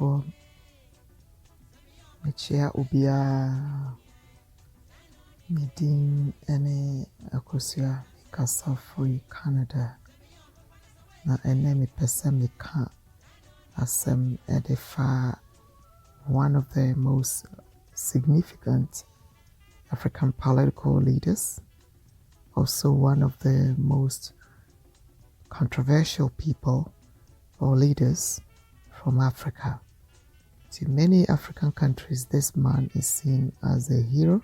for Mechia Ubia Medin any Akosia Casa Free Canada. Na enemy person me can asem edifa one of the most significant African political leaders, also one of the most controversial people or leaders from Africa. To many African countries, this man is seen as a hero.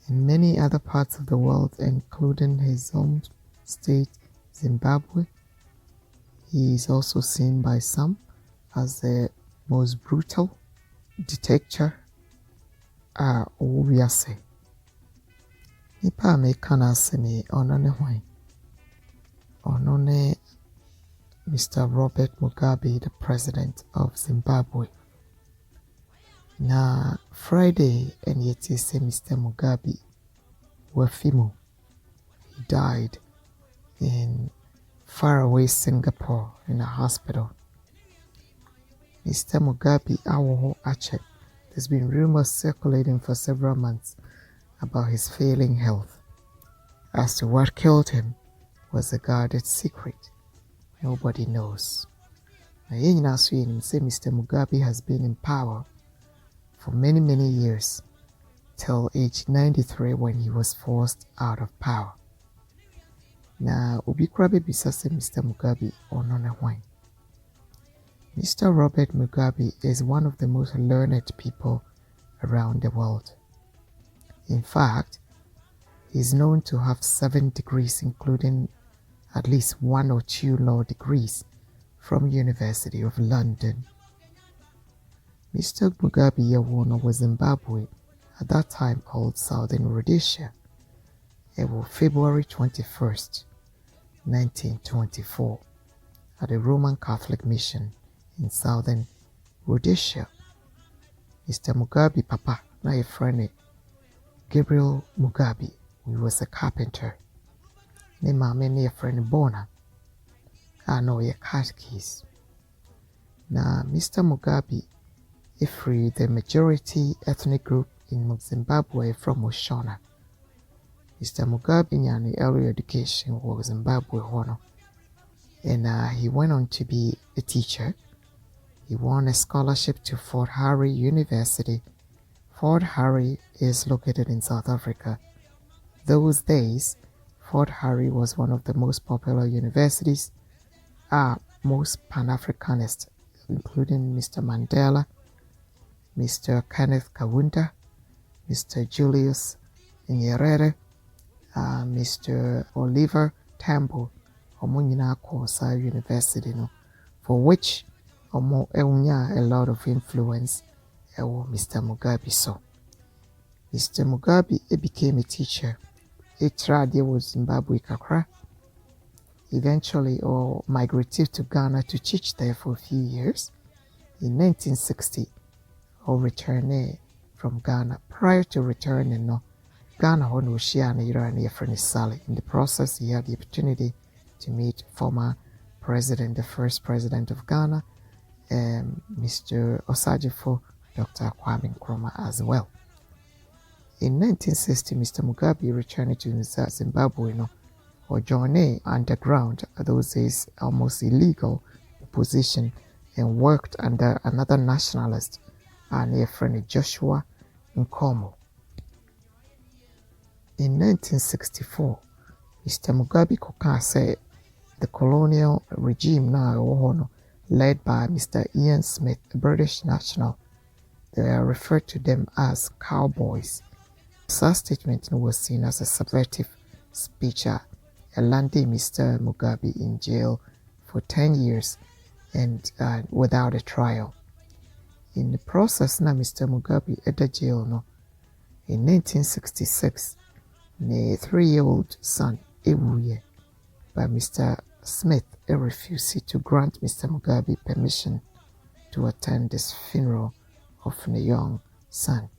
In many other parts of the world, including his home state, Zimbabwe, he is also seen by some as the most brutal dictator Owiase. Nipa me kana semi onone hwan. Onone Mr. Robert Mugabe, the president of Zimbabwe. Na Friday and yet say Mr. Mugabe Wafimo. He died in faraway Singapore in a hospital. Mr. Mugabe Awoho Ache. There's been rumors circulating for several months about his failing health. As to what killed him was a guarded secret. Nobody knows. Now, say Mr. Mugabe has been in power for many years, till age 93 when he was forced out of power. Now, Obi Krabe bisa say Mr. Mugabe onone hwan. Mr. Robert Mugabe is one of the most learned people around the world. In fact, he is known to have 7 degrees, including at least 1 or 2 law degrees from University of London. Mr. Mugabe Yawono was Zimbabwe, at that time called Southern Rhodesia. It was February 21st, 1924, at a Roman Catholic mission in Southern Rhodesia. Mr. Mugabe Papa, na a friend Gabriel Mugabe, he was a carpenter. Ne mame ne a friend Bona. No ye cat keys. Na Mr. Mugabe free the majority ethnic group in Zimbabwe from Oshona. Mr. Mugabe in early education was Zimbabwe Hono. And he went on to be a teacher. He won a scholarship to Fort Hare University. Fort Hare is located in South Africa. Those days, Fort Hare was one of the most popular universities, most Pan-Africanist, including Mr. Mandela, Mr. Kenneth Kaunda, Mr. Julius Nyerere, Mr. Oliver Tambo, Omunyina Kosa University, for which a lot of influence Mr. Mugabe saw. Mr. Mugabe became a teacher. He tried with Zimbabwe Kakra, eventually migrated to Ghana to teach there for a few years. In 1960, returned from Ghana. Prior to returning, Ghana was friend Sally. In the process, he had the opportunity to meet former president, the first president of Ghana, Mr. Osajifo, Dr. Kwame Nkrumah as well. In 1960, Mr. Mugabe returned to Zimbabwe, or joined underground, those days almost illegal position, and worked under another nationalist, near friend Joshua Nkomo. In 1964, Mr. Mugabe Koka said the colonial regime now led by Mr. Ian Smith, a British national, they are referred to them as cowboys. Such statement was seen as a subversive speech, landing Mr. Mugabe in jail for 10 years and without a trial. In the process, now Mr. Mugabe at the jail in 1966, a 3-year-old son Ewuye, but Mr. Smith refused to grant Mr. Mugabe permission to attend this funeral of a young son.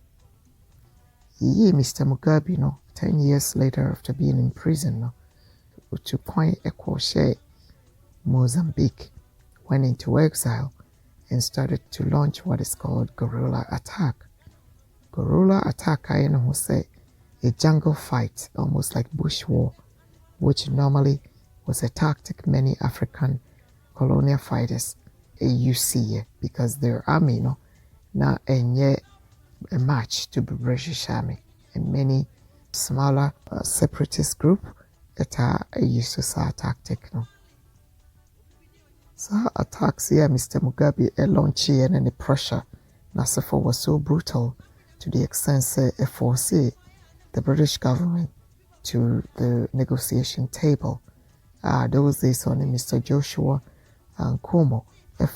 Mr. Mugabe, 10 years later after being in prison, to Point Equoshe, Mozambique, went into exile and started to launch what is called guerrilla attack. Guerrilla attack, I know, say a jungle fight, almost like bush war, which normally was a tactic many African colonial fighters used because their army, now a match to the British army, and many smaller separatist group that are used to such tactic. So attacks here, Mr. Mugabe launched and the pressure Nasifo was so brutal to the extent it forced the British government to the negotiation table. Those days on Mr. Joshua and Nkomo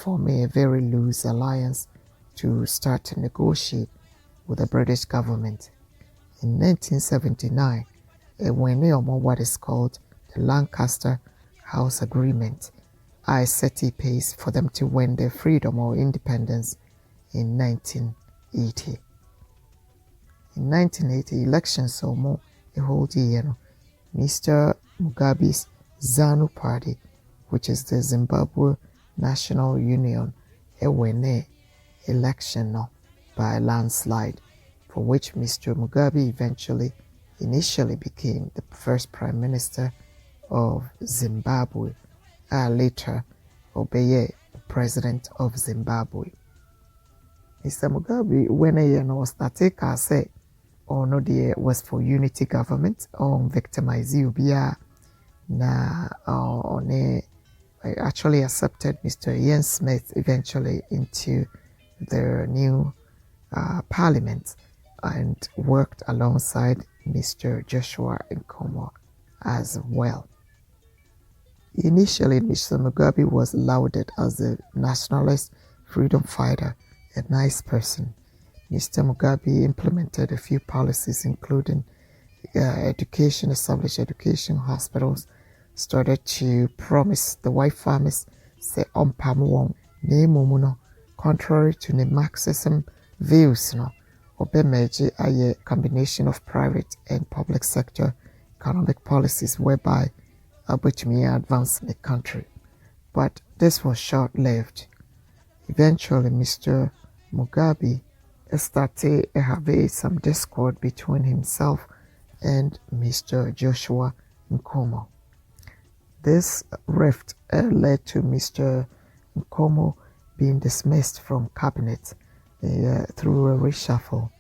formed a very loose alliance to start to negotiate with the British government. In 1979, it went on what is called the Lancaster House Agreement. I set a pace for them to win their freedom or independence in 1980. In 1980, elections or more a whole year, Mr. Mugabe's ZANU party, which is the Zimbabwe National Union, won election by a landslide, for which Mr. Mugabe initially became the first prime minister of Zimbabwe, later Obeye, the president of Zimbabwe. Mr. Mugabe, when he started, say, no, there was for unity government on victimize you, na actually accepted Mr. Ian Smith eventually into the new parliament and worked alongside Mr. Joshua Nkomo as well. Initially, Mr. Mugabe was lauded as a nationalist freedom fighter, a nice person. Mr. Mugabe implemented a few policies including education, established education hospitals, started to promise the white farmers, say, contrary to the Marxism views, Obemeji a combination of private and public sector economic policies whereby which may advance the country. But this was short-lived. Eventually, Mr. Mugabe started having some discord between himself and Mr. Joshua Nkomo. This rift led to Mr. Nkomo being dismissed from cabinet through a reshuffle.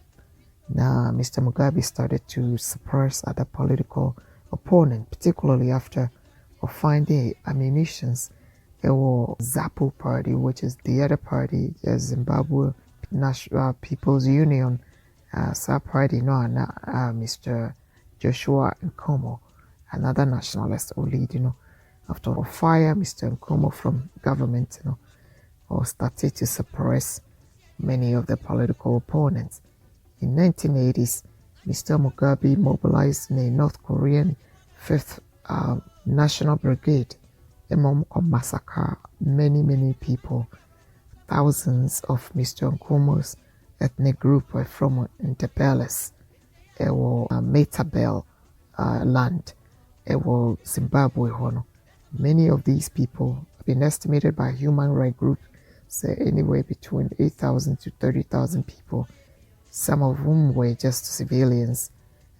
Now, Mr. Mugabe started to suppress other political opponents, particularly after finding ammunitions. There was ZAPU party, which is the other party, Zimbabwe National People's Union, party, Mr. Joshua Nkomo, another nationalist or lead, after fire Mr. Nkomo from government, or started to suppress many of the political opponents. In 1980s, Mr. Mugabe mobilized a North Korean 5th National Brigade, massacre many people. Thousands of Mr. Nkomo's ethnic group were from Intebeles, Matabele land, Zimbabwe. Many of these people have been estimated by human rights groups, say anywhere between 8,000 to 30,000 people, some of whom were just civilians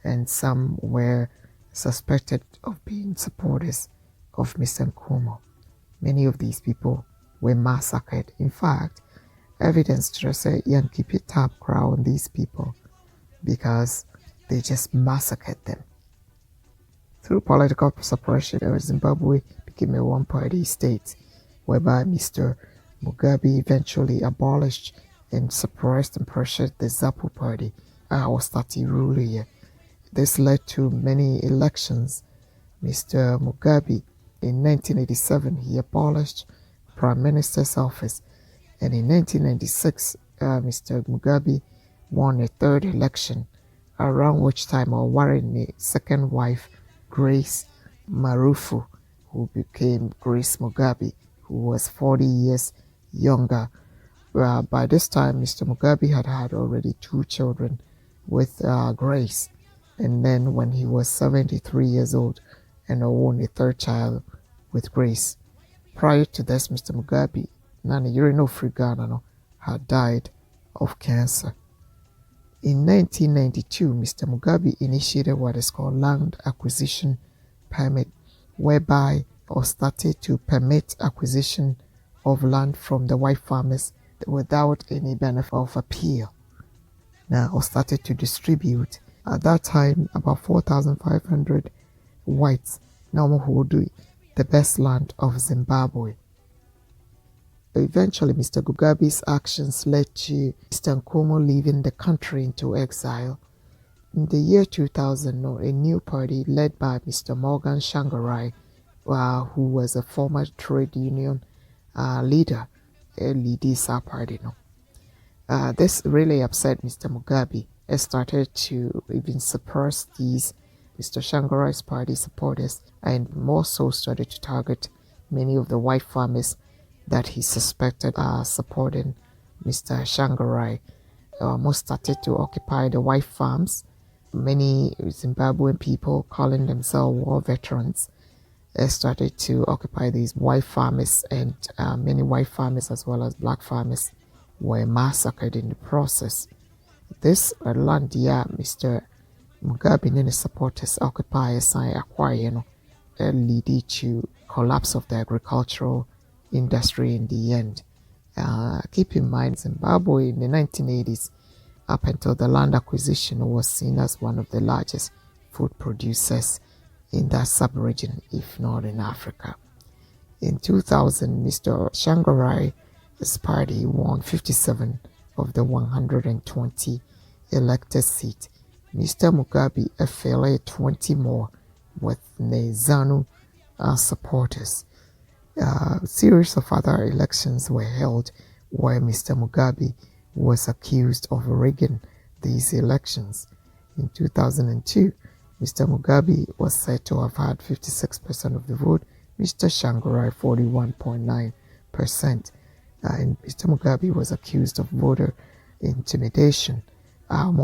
and some were suspected of being supporters of Mr. Nkomo. Many of these people were massacred. In fact, evidence just say you can keep a tab crowd on these people because they just massacred them. Through political suppression, Zimbabwe became a one-party state, whereby Mr. Mugabe eventually abolished and suppressed and pressured the ZAPU party, or started ruling here. This led to many elections. Mr. Mugabe, in 1987, he abolished Prime Minister's office, and in 1996, Mr. Mugabe won a third election, around which time Warren's second wife, Grace Marufu, who became Grace Mugabe, who was 40 years younger. By this time, Mr. Mugabe had already 2 children with Grace, and then when he was 73 years old, and won a third child with Grace. Prior to this, Mr. Mugabe Nana Urino Frigana no, had died of cancer. In 1992, Mr. Mugabe initiated what is called land acquisition permit, whereby or started to permit acquisition of land from the white farmers without any benefit of appeal. Now, or started to distribute. At that time, about 4,500 whites now hold the best land of Zimbabwe. Eventually, Mr. Mugabe's actions led to Mr. Nkomo leaving the country into exile. In the year 2000, a new party led by Mr. Morgan Shangarai, who was a former trade union leader, leads our party. This really upset Mr. Mugabe. It started to even suppress these Mr. Shangarai's party supporters, and more so started to target many of the white farmers that he suspected are supporting Mr. Shangarai. Most started to occupy the white farms. Many Zimbabwean people calling themselves war veterans started to occupy these white farmers, and many white farmers as well as black farmers were massacred in the process. This land, Mr. Mugabe and his supporters occupy a sign acquire, leading to collapse of the agricultural industry in the end. Keep in mind, Zimbabwe in the 1980s, up until the land acquisition, was seen as one of the largest food producers in that sub-region, if not in Africa. In 2000, Mr. Shangarai's party won 57 of the 120 elected seats. Mr. Mugabe affiliated 20 more with the ZANU supporters. A series of other elections were held where Mr. Mugabe was accused of rigging these elections. In 2002, Mr. Mugabe was said to have had 56% of the vote, Mr. Shangarai 41.9%. And Mr. Mugabe was accused of voter intimidation,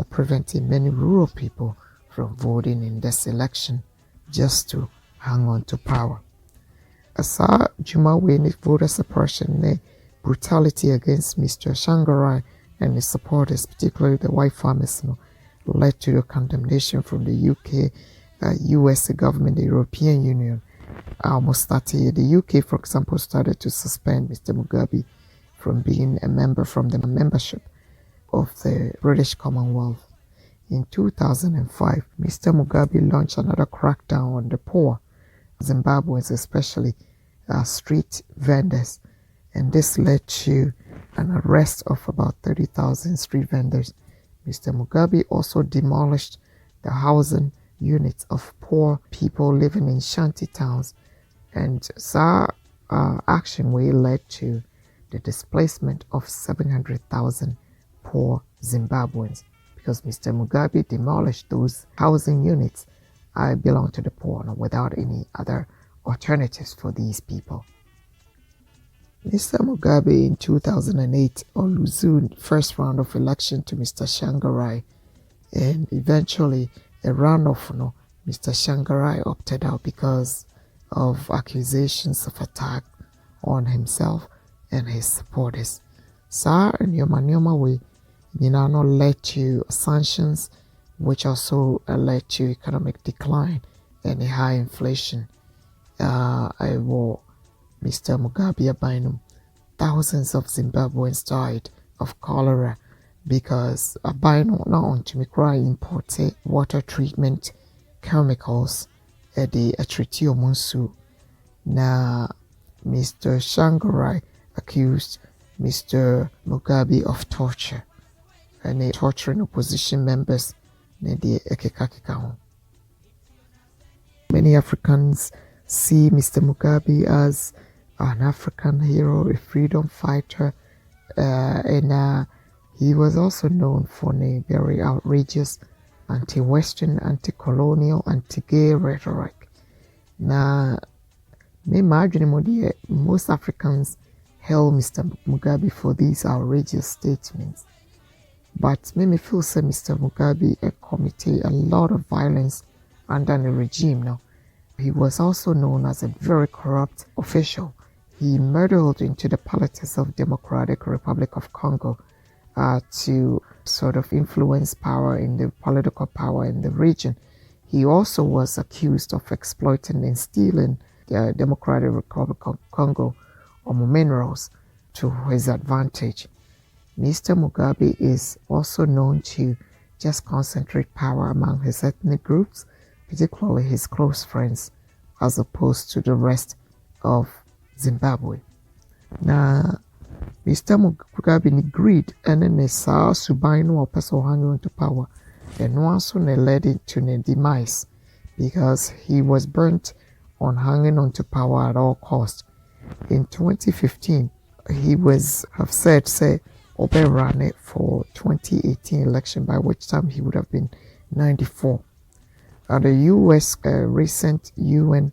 preventing many rural people from voting in this election just to hang on to power. Asa Jumawe voter suppression brutality against Mr. Shangarai and his supporters, particularly the white farmers, led to the condemnation from the UK, US government, the European Union. The UK, for example, started to suspend Mr. Mugabe from being a member from the membership of the British Commonwealth. In 2005, Mr. Mugabe launched another crackdown on the poor, Zimbabweans, especially street vendors, and this led to an arrest of about 30,000 street vendors. Mr. Mugabe also demolished the housing units of poor people living in shanty towns, and action led to the displacement of 700,000 poor Zimbabweans, because Mr. Mugabe demolished those housing units belong to the poor without any other alternatives for these people. Mr. Mugabe in 2008 lost first round of election to Mr. Shangarai, and eventually a runoff. Mr. Shangarai opted out because of accusations of attack on himself and his supporters. And Yoma way led to sanctions, which also led to economic decline and a high inflation. Mr. Mugabe Abinum, thousands of Zimbabweans died of cholera because Abinum not on to imported water treatment chemicals at the Atritio Munsu. Now, Mr. Shangarai accused Mr. Mugabe of torture and torturing opposition members. Many Africans see Mr. Mugabe as an African hero, a freedom fighter, and he was also known for a very outrageous anti-Western, anti-colonial, anti-gay rhetoric. Now, most Africans hail Mr. Mugabe for these outrageous statements, but me feel say Mr. Mugabe committed a lot of violence under the regime. Now, he was also known as a very corrupt official. he meddled into the politics of Democratic Republic of Congo to sort of influence power in the political power in the region. He also was accused of exploiting and stealing the Democratic Republic of Congo minerals to his advantage. Mr. Mugabe is also known to just concentrate power among his ethnic groups, particularly his close friends, as opposed to the rest of Zimbabwe. Now, Mr. Mugabe greed and ne saa suban no person hanging on to power, and also led into the demise because he was burnt on hanging on to power at all costs. In 2015, he have said, say, Obe ran it for 2018 election, by which time he would have been 94. At the U.S. Recent UN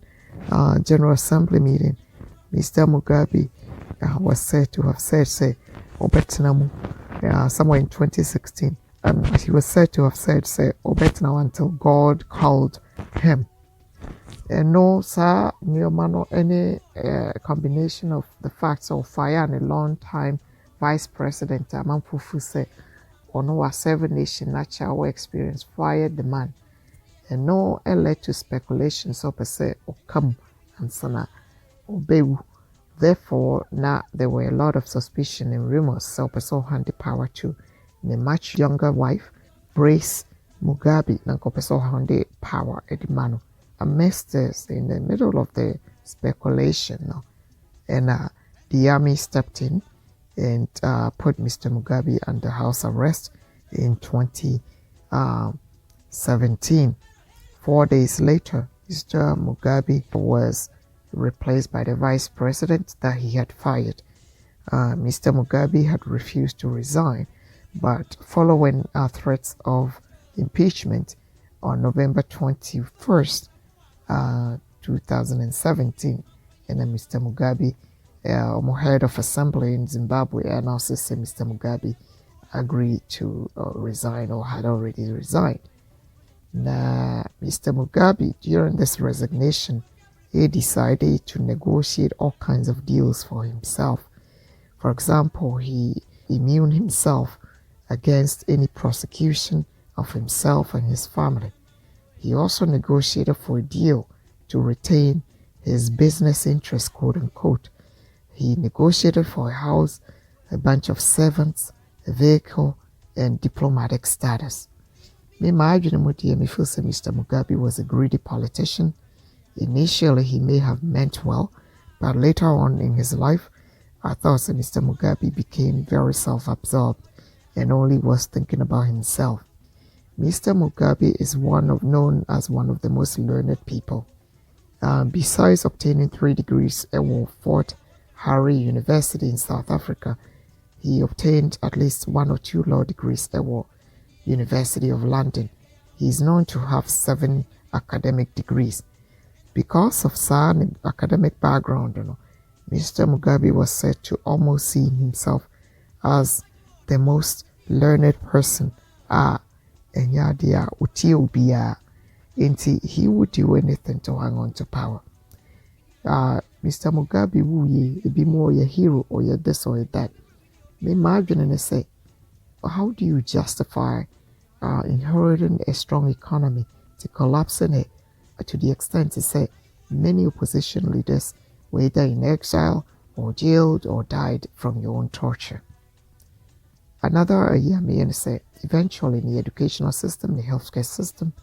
General Assembly meeting, Mr. Mugabe was said to have said, say, Obetinamu, somewhere in 2016. And he was said to have said, say, Obetinamu until God called him. And no, sir, no any combination of the facts of fire and a long time Vice President Amamfufu said, or no, a 7 Nation natural experience fired the man. And no, it led to speculations of say, or come and sana, or bewu. Therefore, now there were a lot of suspicion and rumors. So, person handed power to the much younger wife, Brace Mugabe, and person handed power at the man. Amidst this, in the middle of the speculation, and the army stepped in and put Mr. Mugabe under house arrest in 2017. 4 days later, Mr. Mugabe was replaced by the vice president that he had fired. Mr. Mugabe had refused to resign, but following threats of impeachment on November 21st, 2017, and then Mr. Mugabe, head of assembly in Zimbabwe, and also said Mr. Mugabe agreed to resign or had already resigned. Now, Mr. Mugabe, during this resignation, he decided to negotiate all kinds of deals for himself. For example, he immuned himself against any prosecution of himself and his family. He also negotiated for a deal to retain his business interests, quote unquote. He negotiated for a house, a bunch of servants, a vehicle, and diplomatic status. Me feel Mr. Mugabe was a greedy politician. Initially, he may have meant well, but later on in his life, I thought that Mr. Mugabe became very self-absorbed and only was thinking about himself. Mr. Mugabe is known as one of the most learned people. Besides obtaining 3 degrees at Fort Hare University in South Africa, he obtained at least 1 or 2 law degrees at University of London. He is known to have 7 academic degrees. Because of his academic background, Mr. Mugabe was said to almost see himself as the most learned person. And he would do anything to hang on to power. Mr. Mugabe will be more a hero or this or that. Me imagine and say, how do you justify inheriting a strong economy to collapsing it to the extent to say many opposition leaders were either in exile or jailed or died from your own torture? Another may say, eventually the educational system, the healthcare system,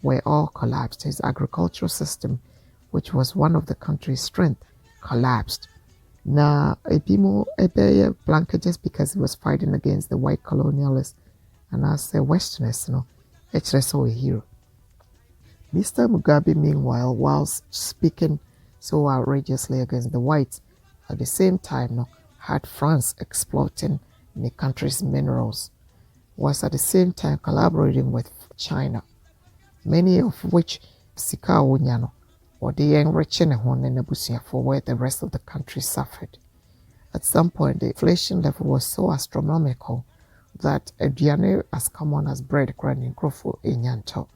were all collapsed. His agricultural system, which was one of the country's strength, collapsed. Now, a blanket just because he was fighting against the white colonialists and as the Westerners, it's also a hero. Mr. Mugabe, meanwhile, whilst speaking so outrageously against the whites, at the same time, had France exploiting the country's minerals, was at the same time collaborating with China, many of which sika onyano or the enriching for where the rest of the country suffered. At some point, the inflation level was so astronomical that aduane as common as bread in Krofo Enyanto.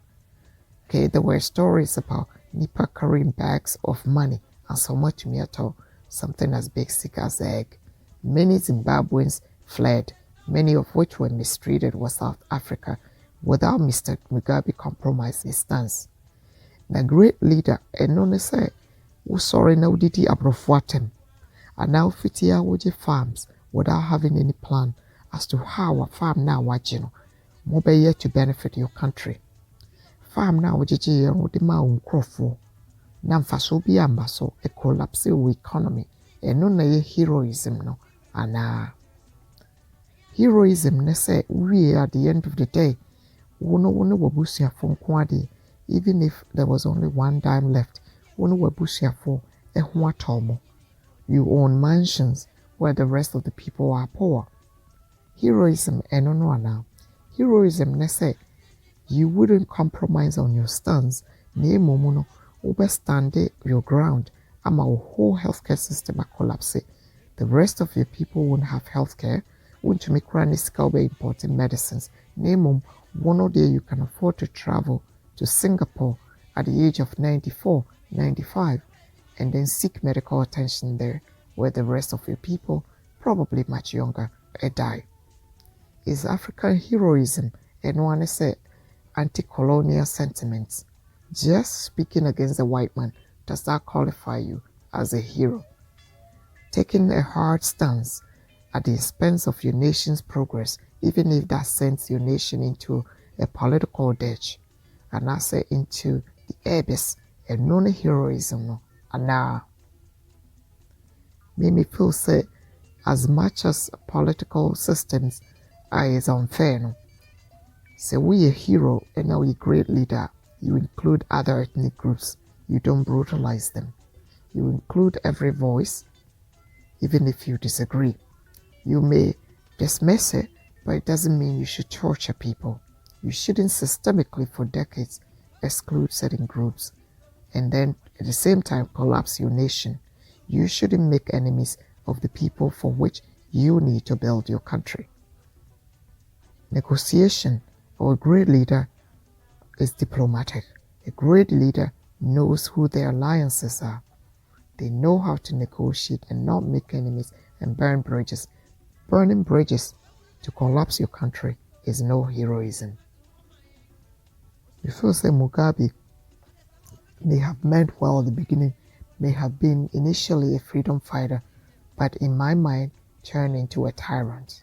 Okay, there were stories about nipa carrying bags of money and so much miato something as basic as egg. Many Zimbabweans fled, many of which were mistreated with South Africa, without Mr. Mugabe compromising his stance. The great leader, Enone said, who sorry now did he abrofwatem, and now fitia woje farms without having any plan as to how a farm now watching mobile to benefit your country. Farm now woje would the mountain crofo. Namfaso bi ambaso a collapse economy eno na ye heroism no ana heroism ne say we at the end of the day wono wabusuafo nko ade, even if there was only one dime left wono wabusuafo ho atomo. You own mansions where the rest of the people are poor. Heroism eno no ana. Heroism ne say you wouldn't compromise on your stance ne momuno overstand your ground and our whole healthcare system collapse. The rest of your people won't have healthcare, won't make chronic scalp importing medicines. Name one day you can afford to travel to Singapore at the age of 94, 95 and then seek medical attention there, where the rest of your people, probably much younger, die. Is African heroism and one say anti-colonial sentiments? Just speaking against the white man, does that qualify you as a hero? Taking a hard stance at the expense of your nation's progress, even if that sends your nation into a political ditch, and I say into the abyss, and non-heroism, no, and now, make me feel say, as much as political systems is unfair, no, say we a hero and now we a great leader. You include other ethnic groups. You don't brutalize them. You include every voice, even if you disagree. You may dismiss it, but it doesn't mean you should torture people. You shouldn't systemically for decades exclude certain groups and then at the same time collapse your nation. You shouldn't make enemies of the people for which you need to build your country. Negotiation or a great leader is diplomatic. A great leader knows who their alliances are. They know how to negotiate and not make enemies and burn bridges. Burning bridges to collapse your country is no heroism. You feel say Mugabe may have meant well at the beginning, may have been initially a freedom fighter, but in my mind turned into a tyrant.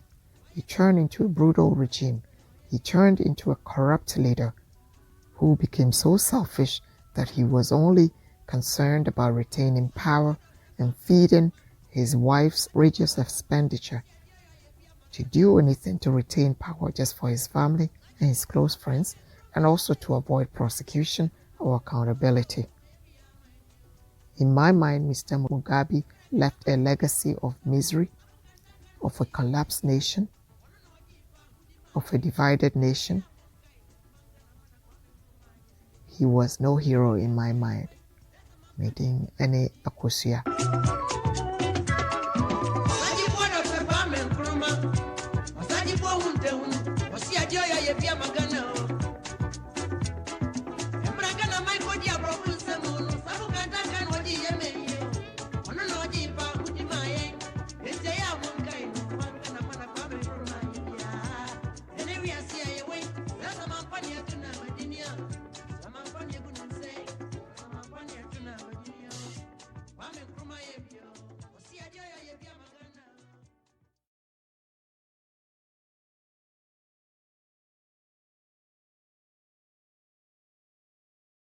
He turned into a brutal regime. He turned into a corrupt leader who became so selfish that he was only concerned about retaining power and feeding his wife's outrageous expenditure. To do anything to retain power just for his family and his close friends, and also to avoid prosecution or accountability. In my mind, Mr. Mugabe left a legacy of misery, of a collapsed nation, of a divided nation. He was no hero in my mind. Meeting any Akosia.